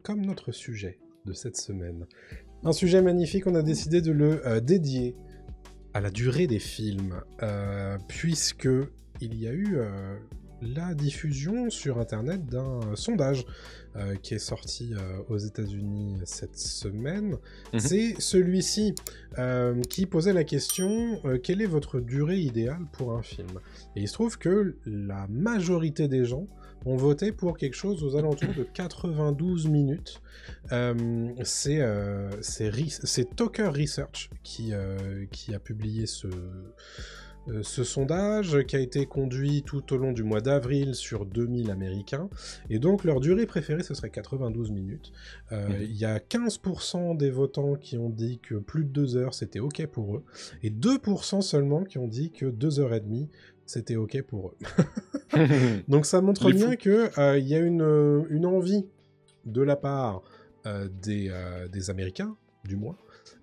comme notre sujet de cette semaine. Un sujet magnifique, on a décidé de le dédier à la durée des films, puisque il y a eu la diffusion sur Internet d'un sondage qui est sorti aux États-Unis cette semaine. C'est celui-ci qui posait la question quelle est votre durée idéale pour un film? Et il se trouve que la majorité des gens ont voté pour quelque chose aux alentours de 92 minutes. C'est Talker Research qui a publié ce sondage qui a été conduit tout au long du mois d'avril sur 2000 Américains, et donc leur durée préférée ce serait 92 minutes. Il y a 15% des votants qui ont dit que plus de 2 heures c'était ok pour eux, et 2% seulement qui ont dit que 2 heures et demie c'était ok pour eux. Donc ça montre bien qu'il y a une envie de la part des Américains, du moins,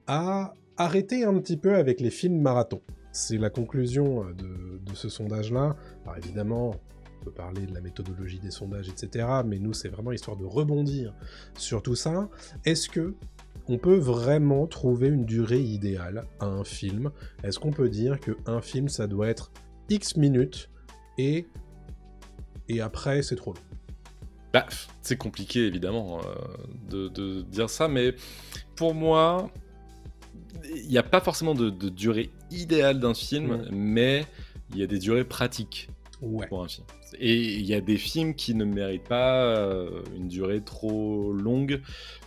à arrêter un petit peu avec les films marathons. C'est la conclusion de ce sondage-là. Alors évidemment, on peut parler de la méthodologie des sondages, etc. Mais nous, c'est vraiment histoire de rebondir sur tout ça. Est-ce que on peut vraiment trouver une durée idéale à un film? Est-ce qu'on peut dire qu'un film, ça doit être X minutes et après, c'est trop long? Bah, c'est compliqué, évidemment, de dire ça, mais pour moi, il n'y a pas forcément de durée idéale d'un film, mais il y a des durées pratiques pour un film. Et il y a des films qui ne méritent pas une durée trop longue,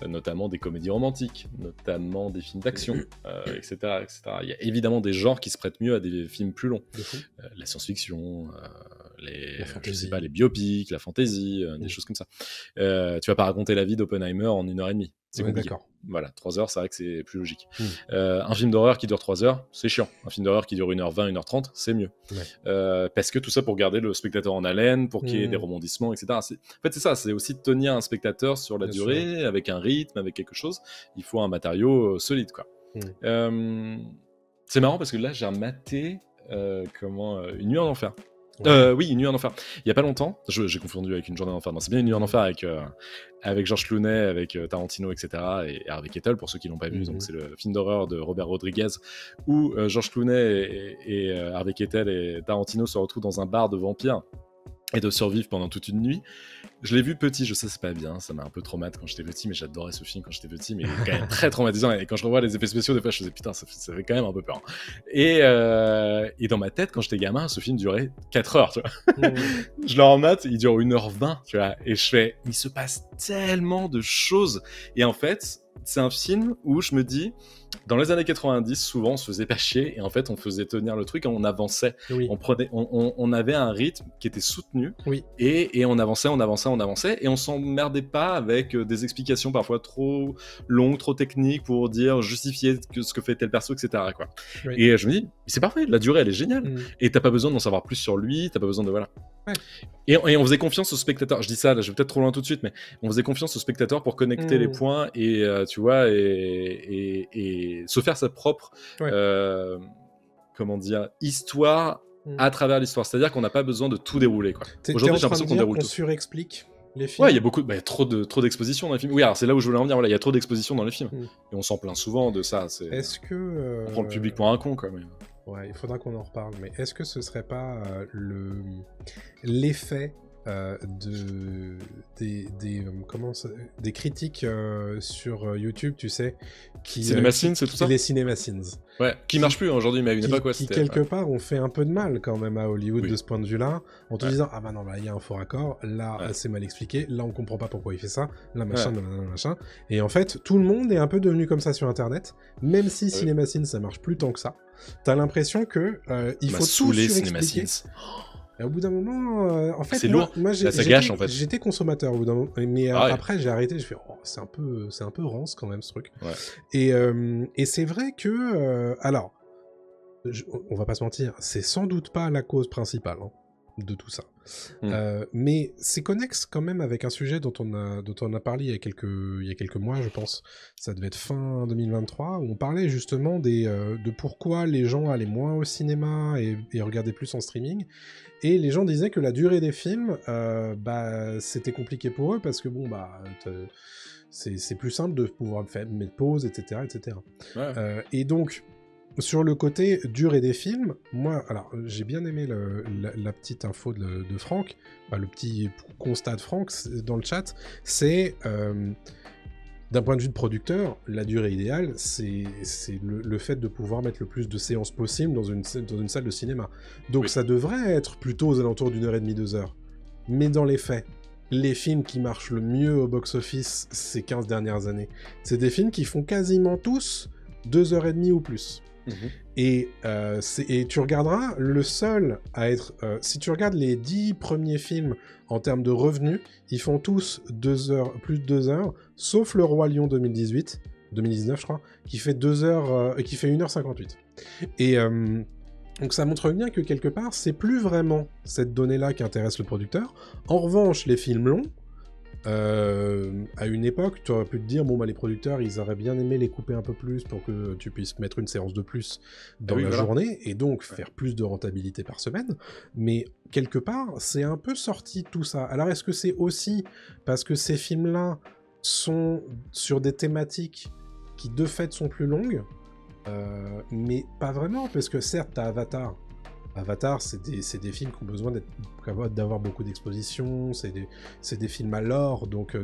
notamment des comédies romantiques, notamment des films d'action, etc., etc. Il y a évidemment des genres qui se prêtent mieux à des films plus longs. La science-fiction, je sais pas, les biopics, la fantasy, des choses comme ça. Tu vas pas raconter la vie d'Oppenheimer en 1h30. C'est compliqué. Voilà, 3 heures, c'est vrai que c'est plus logique. Un film d'horreur qui dure 3 heures, c'est chiant. Un film d'horreur qui dure 1h20, 1h30, c'est mieux. Parce que tout ça pour garder le spectateur en haleine, pour qu'il y ait des rebondissements, etc. En fait, c'est ça, c'est aussi de tenir un spectateur sur la durée, avec un rythme, avec quelque chose. Il faut un matériau solide, quoi. C'est marrant parce que là, j'ai maté Une nuit en enfer. Oui, Une nuit en enfer. Il y a pas longtemps, j'ai confondu avec Une journée en enfer. Non, c'est bien Une nuit en enfer avec Georges Clooney, avec Tarantino, etc. et Harvey Keitel, pour ceux qui l'ont pas vu. Donc c'est le film d'horreur de Robert Rodriguez où Georges Clooney et Harvey Keitel et Tarantino se retrouvent dans un bar de vampires et de survivre pendant toute une nuit. Je l'ai vu petit, je sais c'est pas bien, ça m'a un peu traumatisé quand j'étais petit, mais j'adorais ce film quand j'étais petit, mais il est quand même très traumatisant, et quand je revois les effets spéciaux, des fois je faisais putain, ça fait quand même un peu peur. Et dans ma tête, quand j'étais gamin, ce film durait 4 heures, tu vois. Je le remate, il dure 1h20, tu vois, et je fais, il se passe tellement de choses, et en fait, c'est un film où je me dis, dans les années 90, souvent on se faisait pas chier, et en fait on faisait tenir le truc, on avançait, on avait un rythme qui était soutenu, et on avançait, et on s'emmerdait pas avec des explications parfois trop longues, trop techniques pour justifier ce que fait tel perso, etc., quoi. Et je me dis, c'est parfait, la durée elle est géniale, et t'as pas besoin d'en savoir plus sur lui, t'as pas besoin de et on faisait confiance au spectateur. Je dis ça, là, je vais peut-être trop loin tout de suite, mais on faisait confiance au spectateur pour connecter les points et tu vois, et se faire sa propre histoire à travers l'histoire. C'est-à-dire qu'on n'a pas besoin de tout dérouler, quoi. Aujourd'hui, j'ai l'impression qu'on déroule tout. Surexplique les films. Ouais, il y a beaucoup, trop d'exposition dans les films. Oui, alors c'est là où je voulais en venir. Voilà, il y a trop d'exposition dans les films, et on s'en plaint souvent de ça. Est-ce que on prend le public pour un con, quand même. Ouais, il faudra qu'on en reparle, mais est-ce que ce serait pas l'effet des critiques sur YouTube, tu sais, CinemaSins, c'est tout ça. Les CinemaSins. Ouais, qui marchent plus aujourd'hui, mais à une époque, quoi. Qui quelque part ont fait un peu de mal quand même à Hollywood de ce point de vue-là, en te disant ah bah non, là il y a un faux raccord, là c'est mal expliqué, là on comprend pas pourquoi il fait ça, là machin, machin. Et en fait, tout le monde est un peu devenu comme ça sur Internet, même si CinemaSins ça marche plus tant que ça. T'as l'impression que il faut tout surexpliquer. Et au bout d'un moment, en fait, c'est lourd. Moi ça gâche, en fait. J'étais consommateur au bout d'un moment, mais après j'ai arrêté. Je fais, c'est un peu rance quand même ce truc. Et c'est vrai que, alors, on va pas se mentir, c'est sans doute pas la cause principale. Hein. de tout ça. Mm. Mais c'est connexe quand même avec un sujet dont on a parlé il y a quelques mois, je pense. Ça devait être fin 2023, où on parlait justement de pourquoi les gens allaient moins au cinéma et regardaient plus en streaming. Et les gens disaient que la durée des films, c'était compliqué pour eux parce que c'est plus simple de pouvoir mettre pause, etc., etc. Ouais. Et donc, sur le côté durée des films, moi, alors, j'ai bien aimé la petite info de Franck, le petit constat de Franck dans le chat, c'est, d'un point de vue de producteur, la durée idéale, c'est le fait de pouvoir mettre le plus de séances possible dans une salle de cinéma. Donc Oui. ça devrait être plutôt aux alentours d'1h30, 2h. Mais dans les faits, les films qui marchent le mieux au box-office ces 15 dernières années, c'est des films qui font quasiment tous 2h30 ou plus. Et tu regarderas, le seul à être... si tu regardes les 10 premiers films en termes de revenus, ils font tous 2 heures, plus de 2 heures, sauf Le Roi Lion 2019 je crois, qui fait 1h58. Et donc ça montre bien que quelque part, c'est plus vraiment cette donnée-là qui intéresse le producteur. En revanche, les films longs, à une époque, tu aurais pu te dire, les producteurs, ils auraient bien aimé les couper un peu plus pour que tu puisses mettre une séance de plus dans la journée, et donc faire plus de rentabilité par semaine. Mais quelque part, c'est un peu sorti de tout ça. Alors, est-ce que c'est aussi parce que ces films-là sont sur des thématiques qui, de fait, sont plus longues? Mais pas vraiment, parce que certes, t'as Avatar. Avatar, c'est des films qui ont besoin d'avoir beaucoup d'exposition, c'est des films à lore, donc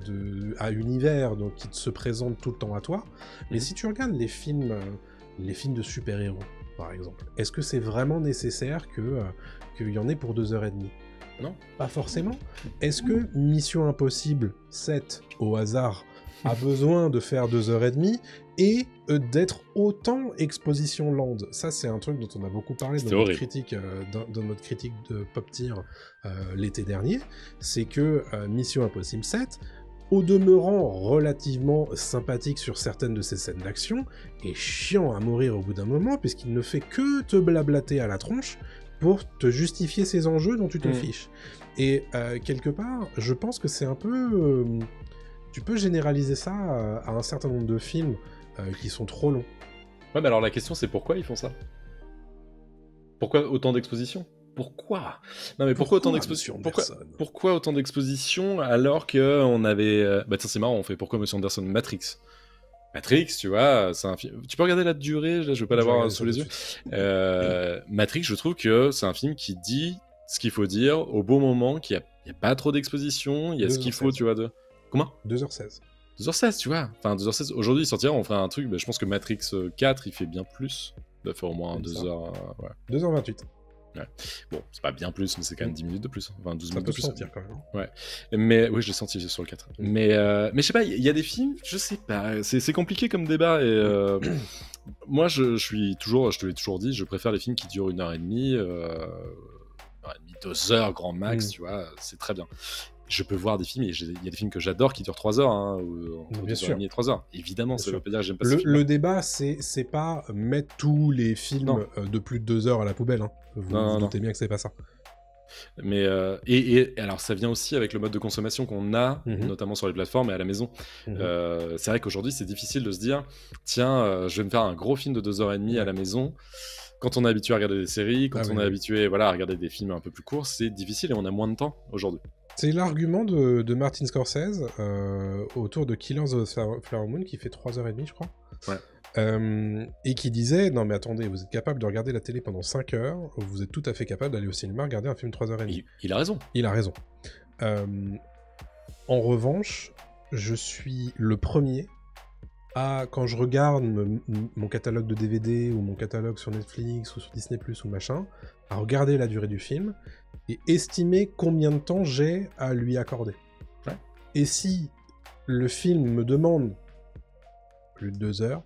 à univers, donc qui se présentent tout le temps à toi. Mais si tu regardes les films de super-héros, par exemple, est-ce que c'est vraiment nécessaire qu'il y en ait pour 2h30 ? Non. Pas forcément. Est-ce que Mission Impossible 7, au hasard, a besoin de faire 2h30 et d'être autant exposition land? Ça, c'est un truc dont on a beaucoup parlé dans notre critique de Pop Tier l'été dernier. C'est que Mission Impossible 7, au demeurant relativement sympathique sur certaines de ses scènes d'action, est chiant à mourir au bout d'un moment, puisqu'il ne fait que te blablater à la tronche pour te justifier ces enjeux dont tu te fiches. Et quelque part, je pense que c'est un peu... tu peux généraliser ça à un certain nombre de films qui sont trop longs. Ouais, mais alors la question, c'est pourquoi ils font ça? Pourquoi autant d'exposition? Pourquoi? Non, mais pourquoi autant d'exposition? Pourquoi autant d'exposition alors qu'on avait... tiens, c'est marrant, on fait pourquoi Monsieur Anderson? Matrix, tu vois, c'est un film... Tu peux regarder la durée, là, je vais pas l'avoir sous les yeux. Matrix, je trouve que c'est un film qui dit ce qu'il faut dire au bon moment, qu'il n'y a pas trop d'exposition, il y a ce qu'il faut, tu vois, de... Comment? 2h16. 2h16, tu vois. Enfin, 2h16. Aujourd'hui, il sortira, on fera un truc. Je pense que Matrix 4, il fait bien plus. Il doit faire au moins 2h. Ouais. 2h28. Ouais. Bon, c'est pas bien plus, mais c'est quand même 10 minutes de plus. Enfin, 12 ça minutes peut de plus. Se sentir quand même. Ouais. Mais oui, je l'ai senti sur le 4. Mais je sais pas, il y a des films, je sais pas. C'est compliqué comme débat. Et moi, je te l'ai toujours dit, je préfère les films qui durent 1h30, 2 heures grand max, tu vois. C'est très bien. Je peux voir des films, et il y a des films que j'adore qui durent 3 heures, entre 2h30 et 3 heures. Évidemment, ça veut pas dire que j'aime pas ces films. Le débat, c'est pas mettre tous les films de plus de 2 heures à la poubelle. Vous vous doutez bien que c'est pas ça. Mais et alors ça vient aussi avec le mode de consommation qu'on a, notamment sur les plateformes et à la maison. C'est vrai qu'aujourd'hui c'est difficile de se dire tiens, je vais me faire un gros film de 2h30 à la maison. Quand on est habitué à regarder des séries, quand on est habitué à regarder des films un peu plus courts, c'est difficile et on a moins de temps aujourd'hui. C'est l'argument de Martin Scorsese autour de Killers of the Flower Moon qui fait 3h30 je crois. Ouais. Et qui disait, non mais attendez, vous êtes capable de regarder la télé pendant 5 heures, vous êtes tout à fait capable d'aller au cinéma regarder un film 3h30. Il a raison. Il a raison. En revanche, je suis le premier à, quand je regarde mon catalogue de DVD ou mon catalogue sur Netflix ou sur Disney+, ou machin, à regarder la durée du film et estimer combien de temps j'ai à lui accorder. Ouais. Et si le film me demande plus de 2 heures,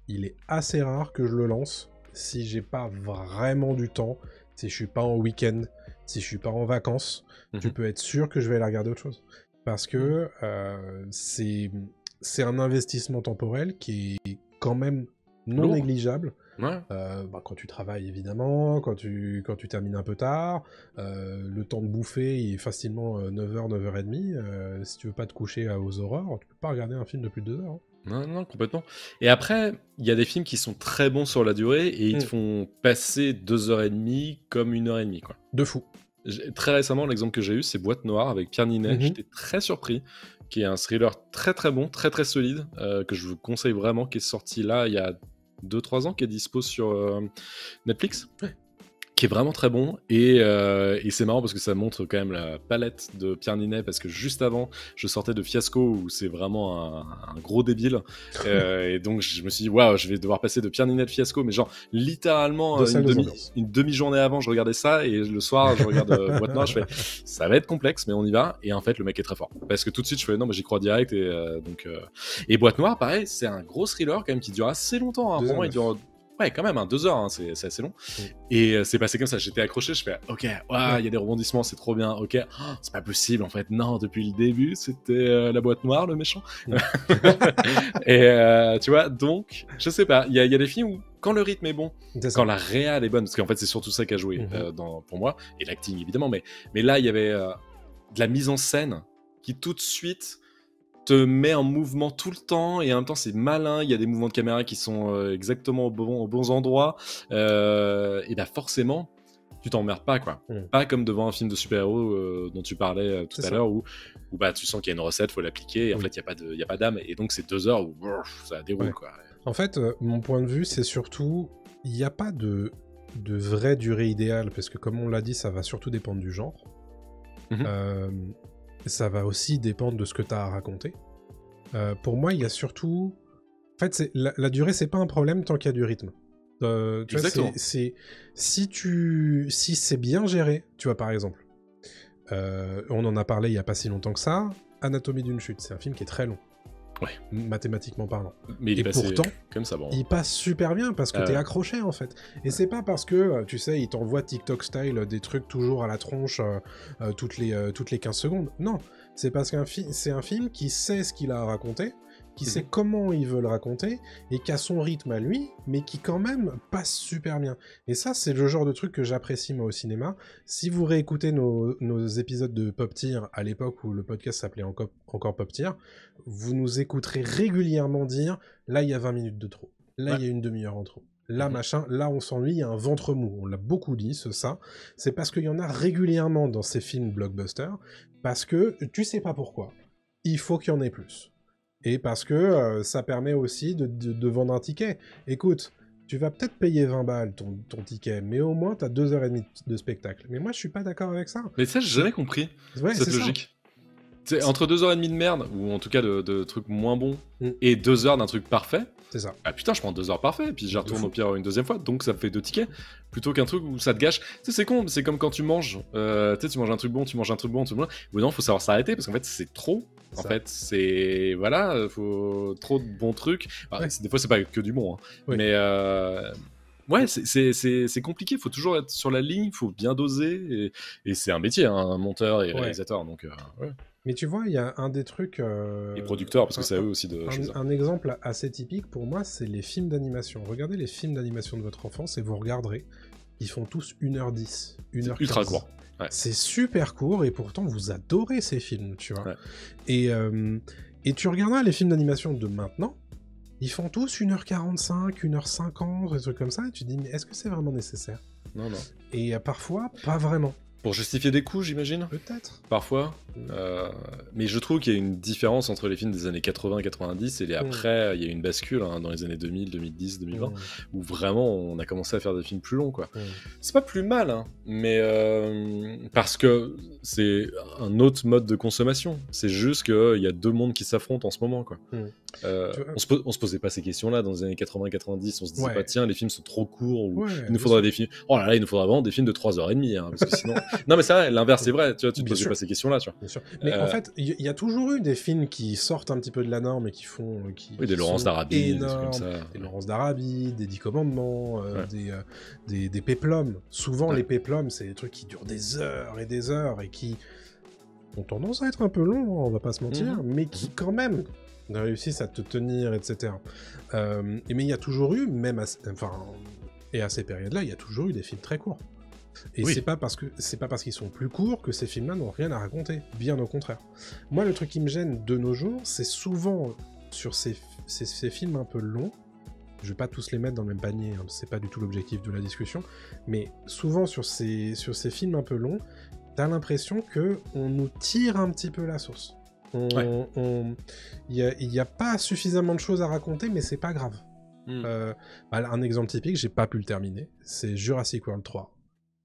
il est assez rare que je le lance si j'ai pas vraiment du temps, si je suis pas en week-end, si je suis pas en vacances, tu peux être sûr que je vais aller regarder autre chose. Parce que c'est un investissement temporel qui est quand même non Lourd. négligeable. Ouais. Quand tu travailles, évidemment, quand tu termines un peu tard, le temps de bouffer il est facilement 9h, 9h30. Si tu veux pas te coucher aux aurores, tu peux pas regarder un film de plus de 2 heures. Hein. Non, non, complètement. Et après, il y a des films qui sont très bons sur la durée et ils te font passer 2h30 comme 1h30, quoi. De fou. Très récemment, l'exemple que j'ai eu, c'est Boîte Noire avec Pierre Ninet. J'étais très surpris, qui est un thriller très très bon, très très solide, que je vous conseille vraiment, qui est sorti là il y a 2-3 ans, qui est dispo sur Netflix. Ouais. Qui est vraiment très bon, et c'est marrant parce que ça montre quand même la palette de Pierre Ninet, parce que juste avant, je sortais de Fiasco, où c'est vraiment un gros débile, et donc je me suis dit, waouh, je vais devoir passer de Pierre Ninet de Fiasco, mais genre littéralement une demi-journée avant, je regardais ça, et le soir, je regarde Boîte Noire, je fais, ça va être complexe, mais on y va, et en fait, le mec est très fort, parce que tout de suite, je fais, non, mais j'y crois direct, et Boîte Noire, pareil, c'est un gros thriller quand même qui dure assez longtemps, hein. Pour moi, il dure... Ouais, quand même, 2 heures, hein, c'est assez long. Et c'est passé comme ça, j'étais accroché, je fais ok, il y a des rebondissements, c'est trop bien, ok, c'est pas possible, en fait, non, depuis le début, c'était la Boîte Noire, le méchant. Et tu vois, donc, je sais pas, il y a des films où, quand le rythme est bon, quand la réal est bonne, parce qu'en fait, c'est surtout ça qui a joué pour moi, et l'acting, évidemment, mais là, il y avait de la mise en scène qui, tout de suite... te met en mouvement tout le temps, et en même temps c'est malin, il y a des mouvements de caméra qui sont exactement aux bons endroits, et bah forcément tu t'emmerdes pas, quoi. Pas comme devant un film de super-héros dont tu parlais tout à l'heure, où bah tu sens qu'il y a une recette, faut l'appliquer, et en fait il y a pas d'âme, et donc c'est 2 heures où ça déroule, quoi. En fait, mon point de vue, c'est surtout, il n'y a pas de vraie durée idéale, parce que comme on l'a dit, ça va surtout dépendre du genre. Ça va aussi dépendre de ce que tu as à raconter. Pour moi, il y a surtout... En fait, la durée, c'est pas un problème tant qu'il y a du rythme. Tu vois, si c'est bien géré, tu vois, par exemple, on en a parlé il y a pas si longtemps que ça, Anatomie d'une chute, c'est un film qui est très long. Ouais. Mathématiquement parlant. Mais il est passé pourtant, comme ça, bon. Il passe super bien parce que t'es accroché, en fait. Et c'est pas parce que, tu sais, il t'envoie TikTok style des trucs toujours à la tronche toutes les 15 secondes. Non, c'est parce c'est un film qui sait ce qu'il a à raconter, qui sait comment il veut le raconter, et qui a son rythme à lui, mais qui quand même passe super bien. Et ça, c'est le genre de truc que j'apprécie moi au cinéma. Si vous réécoutez nos épisodes de Pop Tier, à l'époque où le podcast s'appelait encore Pop Tier, vous nous écouterez régulièrement dire, là il y a 20 minutes de trop, là il y a une demi-heure en trop. Là, machin, là on s'ennuie, il y a un ventre mou. On l'a beaucoup dit, ça. C'est parce qu'il y en a régulièrement dans ces films blockbusters, parce que tu sais pas pourquoi. Il faut qu'il y en ait plus. Et parce que ça permet aussi de vendre un ticket. Écoute, tu vas peut-être payer 20 balles ton ticket, mais au moins t'as 2h30 de spectacle. Mais moi, je suis pas d'accord avec ça. Mais ça, j'ai jamais compris cette logique. C'est entre 2h30 de merde, ou en tout cas de trucs moins bons, et 2 heures d'un truc parfait. C'est ça. Ah putain, je prends 2 heures parfait, et puis j'y retourne au pire une deuxième fois, donc ça me fait 2 tickets, plutôt qu'un truc où ça te gâche. Tu sais, c'est con, c'est comme quand tu manges. Tu sais, tu manges un truc bon, ou non, faut savoir s'arrêter, parce qu'en fait, c'est trop. En fait, c'est... Voilà, faut trop de bons trucs. Alors, des fois, c'est pas que du bon, hein. Mais... Ouais, c'est compliqué, faut toujours être sur la ligne, faut bien doser, et c'est un métier, hein, un monteur et réalisateur, donc... Mais tu vois, il y a un des trucs... Et producteurs, parce que c'est à eux aussi de... Un exemple assez typique, pour moi, c'est les films d'animation. Regardez les films d'animation de votre enfance, et vous regarderez, ils font tous 1h10, 1h15. Ultra court. Ouais. C'est super court, et pourtant, vous adorez ces films, tu vois. Ouais. Et tu regarderas les films d'animation de maintenant, ils font tous 1h45, 1h50, des trucs comme ça, et tu te dis, mais est-ce que c'est vraiment nécessaire ? Non. Et parfois, pas vraiment. Pour justifier des coups, j'imagine ? Peut-être. Parfois. Mais je trouve qu'il y a une différence entre les films des années 80 et 90 et après, il y a eu une bascule dans les années 2000, 2010, 2020, où vraiment on a commencé à faire des films plus longs, quoi. C'est pas plus mal, hein, mais parce que c'est un autre mode de consommation. C'est juste qu'il y a deux mondes qui s'affrontent en ce moment, quoi. On se posait pas ces questions-là dans les années 80-90, on se disait pas tiens, les films sont trop courts, ou il nous faudrait des films... Oh là là, il nous faudrait vraiment des films de 3h30, hein, parce que sinon... Non mais c'est vrai, l'inverse c'est vrai, tu vois, tu te posais pas ces questions-là, tu vois. Bien sûr. Mais en fait, il y a toujours eu des films qui sortent un petit peu de la norme et qui font... des Laurence d'Arabie, des trucs comme ça. Des Laurence d'Arabie, des 10 Commandements, des péplums. Souvent les péplums, c'est des trucs qui durent des heures et qui ont tendance à être un peu longs, on va pas se mentir, mais qui quand même réussissent à te tenir, etc. Mais il y a toujours eu, même à ces périodes-là, il y a toujours eu des films très courts. Et Oui. c'est pas parce qu'ils sont plus courts que ces films-là n'ont rien à raconter, bien au contraire. Moi, le truc qui me gêne de nos jours, c'est souvent sur ces films un peu longs. Je vais pas tous les mettre dans le même panier, hein, c'est pas du tout l'objectif de la discussion, mais souvent sur ces films un peu longs, t'as l'impression que on nous tire un petit peu la sauce. Il y a pas suffisamment de choses à raconter, mais c'est pas grave. Un exemple typique, j'ai pas pu le terminer, c'est Jurassic World 3.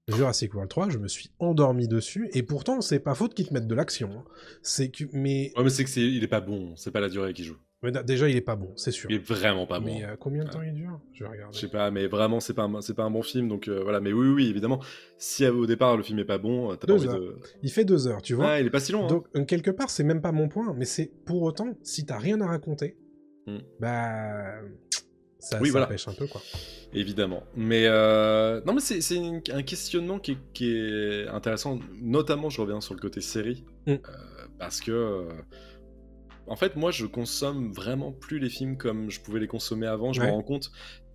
Jurassic World 3, je me suis endormi dessus, et pourtant, c'est pas faute qu'ils te mettent de l'action. Hein. C'est que, mais... Ouais, mais c'est que il est pas bon, c'est pas la durée qui joue. Mais déjà, il est pas bon, c'est sûr. Il est vraiment pas bon. Mais combien de temps il dure ? Je vais regarder. Je sais pas, mais vraiment, c'est pas un bon film, donc voilà. Mais oui, évidemment, si au départ le film est pas bon, t'as pas envie de... Il fait 2 heures, tu vois. Ah, il est pas si long. Donc, quelque part, c'est même pas mon point, mais c'est pour autant, si t'as rien à raconter, bah... Ça pêche un peu, quoi. Évidemment. Mais non, mais c'est un questionnement qui est intéressant. Notamment, je reviens sur le côté série. Parce que... en fait, moi, je consomme vraiment plus les films comme je pouvais les consommer avant. Je me rends compte,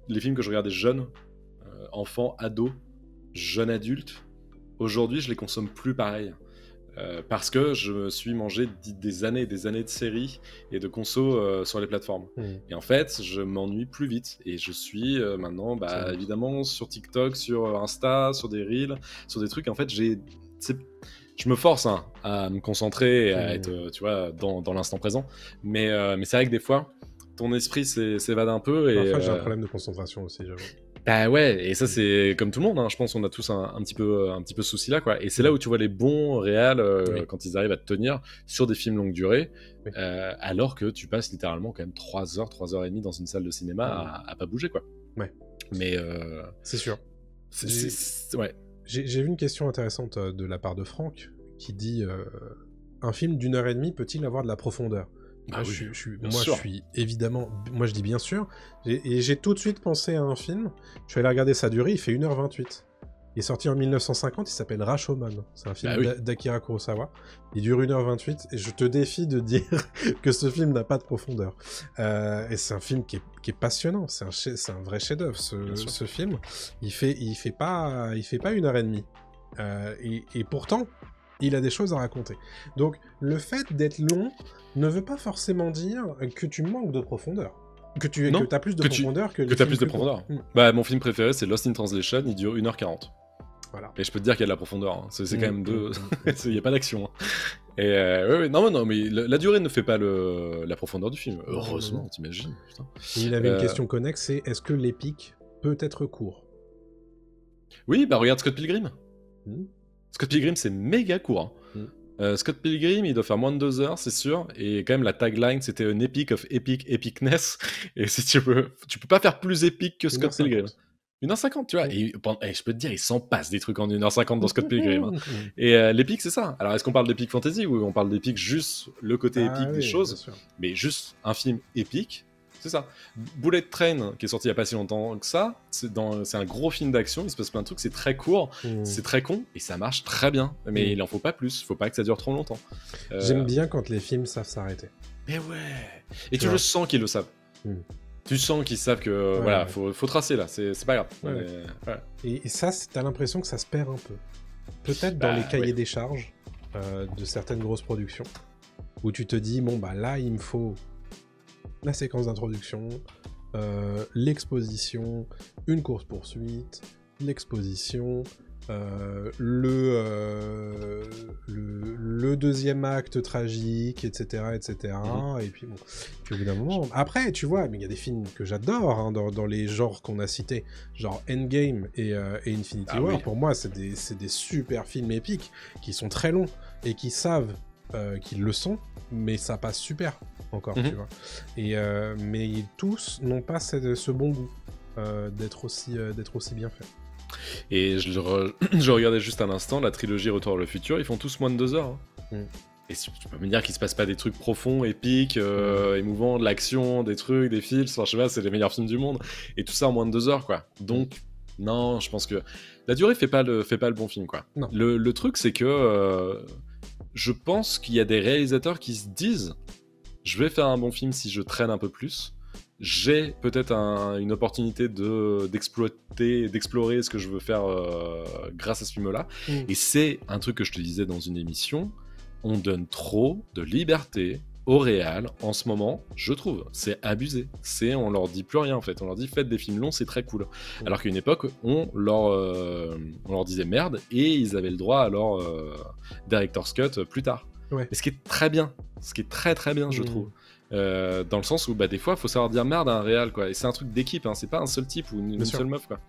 les films que je regardais jeune, enfant, ado, jeune adulte, aujourd'hui, je les consomme plus pareil. Parce que je me suis mangé des années et des années de séries et de conso sur les plateformes. Et en fait, je m'ennuie plus vite. Et je suis maintenant, évidemment, sur TikTok, sur Insta, sur des Reels, sur des trucs. En fait, je me force à me concentrer et à être, tu vois, dans l'instant présent. Mais c'est vrai que des fois, ton esprit s'évade un peu. Et parfois, j'ai un problème de concentration aussi, j'avoue. Bah ouais, et ça c'est comme tout le monde, hein. Je pense qu'on a tous un petit peu ce souci-là, quoi. Et c'est là où tu vois les bons réals quand ils arrivent à te tenir sur des films longue durée, alors que tu passes littéralement quand même 3 heures, 3 heures et demie dans une salle de cinéma à pas bouger, quoi. Ouais. Mais c'est sûr. Ouais. J'ai vu une question intéressante de la part de Franck qui dit un film d'1h30 peut-il avoir de la profondeur ? Bah moi, oui, je suis évidemment... Moi, je dis bien sûr. Et j'ai tout de suite pensé à un film. Je suis allé regarder sa durée, il fait 1h28. Il est sorti en 1950, il s'appelle Rashomon. C'est un film d'Akira Kurosawa. Il dure 1h28, et je te défie de dire que ce film n'a pas de profondeur. Et c'est un film qui est passionnant. C'est un vrai chef-d'œuvre, ce film. Il fait pas 1h30. Et pourtant... il a des choses à raconter. Donc, le fait d'être long ne veut pas forcément dire que tu manques de profondeur. Que tu as plus de profondeur que tu as plus de profondeur. Bah, mon film préféré, c'est Lost in Translation, il dure 1h40. Voilà. Et je peux te dire qu'il y a de la profondeur. Hein. C'est quand même deux... il n'y a pas d'action. Hein. Et non, mais la durée ne fait pas la profondeur du film. Heureusement, t'imagines. Putain. Il avait une question connexe, c'est est-ce que l'épique peut être court ? Oui, bah regarde Scott Pilgrim. Scott Pilgrim, c'est méga court. Hein. Scott Pilgrim, il doit faire moins de 2 heures, c'est sûr. Et quand même, la tagline, c'était an epic of epicness. Et si tu peux pas faire plus épique que Scott Pilgrim. 1h50, tu vois. Et je peux te dire, il s'en passe des trucs en 1h50 dans Scott Pilgrim. Hein. Et l'épique, c'est ça. Alors, est-ce qu'on parle d'épique fantasy ou on parle d'épique juste le côté épique des choses, mais juste un film épique? C'est ça. Bullet Train, qui est sorti il n'y a pas si longtemps que ça, c'est un gros film d'action, il se passe plein de trucs, c'est très court, c'est très con, et ça marche très bien. Mais il en faut pas plus, faut pas que ça dure trop longtemps. J'aime bien quand les films savent s'arrêter. Mais ouais. Et tu le sens qu'ils le savent. Tu sens qu'ils savent que faut tracer là, c'est pas grave. Et ça, t'as l'impression que ça se perd un peu. Peut-être dans les cahiers des charges de certaines grosses productions, où tu te dis, bon bah là il me faut la séquence d'introduction, l'exposition, une course-poursuite, l'exposition, le deuxième acte tragique, etc. Et puis bon, puis au bout d'un moment... Après, tu vois, mais il y a des films que j'adore hein, dans les genres qu'on a cités, genre Endgame et Infinity War. Pour moi, c'est des super films épiques qui sont très longs et qui savent qu'ils le sont, mais ça passe super encore, tu vois. Mais tous n'ont pas ce bon goût d'être aussi bien fait. Et je regardais juste un instant la trilogie Retour vers le futur, ils font tous moins de 2 heures. Hein. Et tu peux me dire qu'il se passe pas des trucs profonds, épiques, émouvants, de l'action, des trucs, des films, enfin, je sais pas, c'est les meilleurs films du monde, et tout ça en moins de 2 heures, quoi. Donc, non, je pense que la durée fait pas le bon film, quoi. Le truc, c'est que je pense qu'il y a des réalisateurs qui se disent je vais faire un bon film si je traîne un peu plus. J'ai peut-être une opportunité d'exploiter, d'explorer ce que je veux faire grâce à ce film-là. Et c'est un truc que je te disais dans une émission, on donne trop de liberté au réal en ce moment, je trouve. C'est abusé. On leur dit plus rien en fait. On leur dit faites des films longs, c'est très cool. Alors qu'à une époque, on leur disait merde et ils avaient le droit à leur director's cut plus tard. Ouais. Et ce qui est très bien. Ce qui est très très bien, je trouve. Dans le sens où des fois, il faut savoir dire merde à un réal, quoi. Et c'est un truc d'équipe, hein. C'est pas un seul type ou une seule meuf, quoi.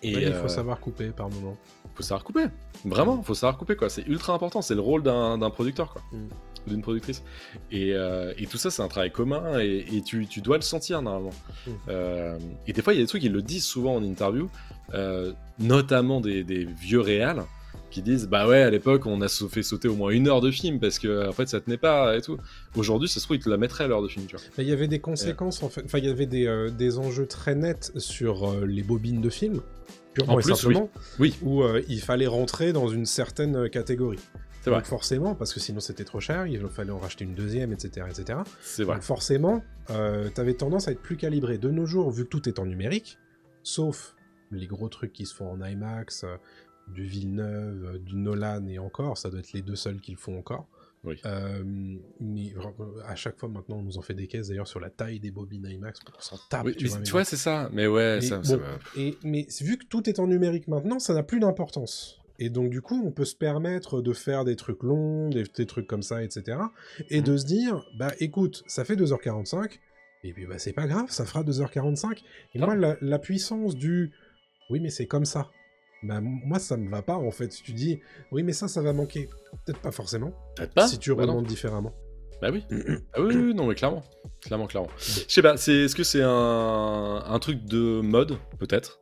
Et il faut savoir couper par moment. Faut savoir couper. Vraiment, faut savoir couper, quoi. C'est ultra important. C'est le rôle d'un producteur, quoi. D'une productrice. Et tout ça, c'est un travail commun et tu dois le sentir, normalement. Et des fois, il y a des trucs, ils le disent souvent en interview, notamment des vieux réals qui disent bah ouais, à l'époque on a fait sauter au moins 1 heure de film parce que en fait ça tenait pas et tout. Aujourd'hui, ça se trouve ils te la mettraient à l'heure de film, tu vois. Il y avait des conséquences en fait, enfin il y avait des enjeux très nets sur les bobines de films, purement et simplement, oui. Où il fallait rentrer dans une certaine catégorie. C'est Donc vrai. Forcément, parce que sinon c'était trop cher, il fallait en racheter une deuxième, etc. etc. C'est vrai. Donc forcément, t'avais tendance à être plus calibré. De nos jours, vu que tout est en numérique, sauf les gros trucs qui se font en IMAX, du Villeneuve, du Nolan et encore, ça doit être les 2 seuls qui le font encore. Oui. Mais à chaque fois maintenant on nous en fait des caisses d'ailleurs sur la taille des bobines IMAX, on s'en tape. Oui, tu vois, c'est ça. Mais ouais, mais vu que tout est en numérique maintenant, ça n'a plus d'importance. Et donc du coup, on peut se permettre de faire des trucs longs, des trucs comme ça, etc. Et de se dire, bah écoute, ça fait 2h45, et puis bah c'est pas grave, ça fera 2h45. Et moi, la puissance du « oui mais c'est comme ça », bah moi ça me va pas en fait. Si tu dis « oui mais ça va manquer », peut-être pas forcément, si tu remontes différemment. Bah oui. Ah oui, non mais clairement. Clairement. Je sais pas, est-ce que c'est un truc de mode, peut-être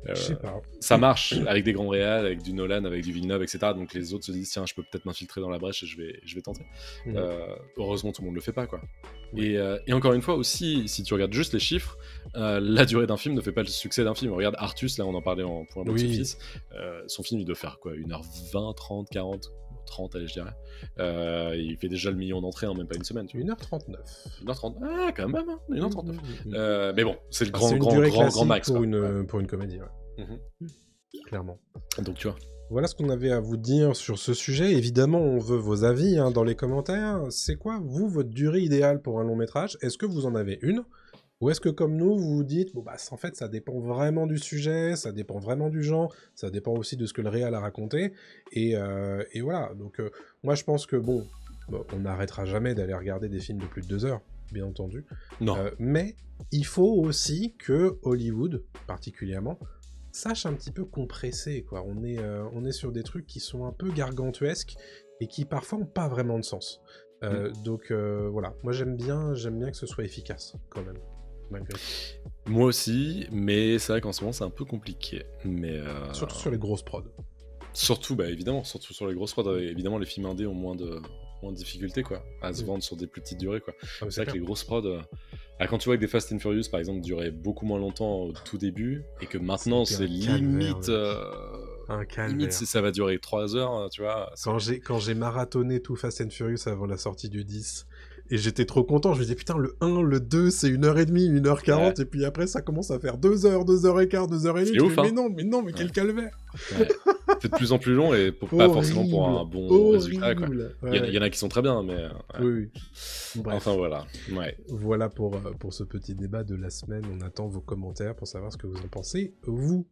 je sais pas. Ça marche avec des grands réals, avec du Nolan, avec du Villeneuve, etc. Donc les autres se disent tiens, je peux peut-être m'infiltrer dans la brèche et je vais tenter. Heureusement, tout le monde le fait pas, quoi. Et encore une fois aussi, si tu regardes juste les chiffres, la durée d'un film ne fait pas le succès d'un film. Regarde Artus, là on en parlait en point box-office. Son film il doit faire quoi, 1h20, 30, 40 30, allez, je dirais. Il fait déjà le million d'entrées en même pas une semaine. 1h39. 1h30, ah, quand même, hein, 1h39. Mais bon, c'est le grand max. Pour une comédie, ouais. Clairement. Donc, tu vois. Voilà ce qu'on avait à vous dire sur ce sujet. Évidemment, on veut vos avis dans les commentaires. C'est quoi, vous, votre durée idéale pour un long métrage? Est-ce que vous en avez une? Ou est-ce que, comme nous, vous vous dites, bon, bah, en fait, ça dépend vraiment du sujet, ça dépend vraiment du genre, ça dépend aussi de ce que le réal a raconté, et voilà. Donc, moi, je pense que, bon, on n'arrêtera jamais d'aller regarder des films de plus de 2 heures, bien entendu. Non. Mais il faut aussi que Hollywood, particulièrement, sache un petit peu compresser, quoi. On est sur des trucs qui sont un peu gargantuesques, et qui, parfois, n'ont pas vraiment de sens. Donc, voilà. Moi, j'aime bien que ce soit efficace, quand même. Malgré tout. Moi aussi, mais c'est vrai qu'en ce moment c'est un peu compliqué. Mais surtout sur les grosses prods. Surtout, évidemment, surtout sur les grosses prods. Évidemment, les films indés ont moins de difficultés, quoi, à se vendre sur des plus petites durées, quoi. C'est vrai que les grosses prods, quand tu vois que des Fast and Furious, par exemple, duraient beaucoup moins longtemps au tout début, et que maintenant c'est limite. Limite, ça va durer 3 heures, tu vois. Quand j'ai marathonné tout Fast and Furious avant la sortie du 10, et j'étais trop content, je me disais putain, le 1, le 2, c'est 1h30, 1h40, et puis après ça commence à faire 2 heures, 2h15, 2h30. C'est ouf, mais non, quel calvaire. C'est de plus en plus long, et pas forcément pour un bon résultat, quoi. Il y en a qui sont très bien, mais... Oui. Bref. Enfin, voilà. Ouais. Voilà pour ce petit débat de la semaine. On attend vos commentaires pour savoir ce que vous en pensez, vous.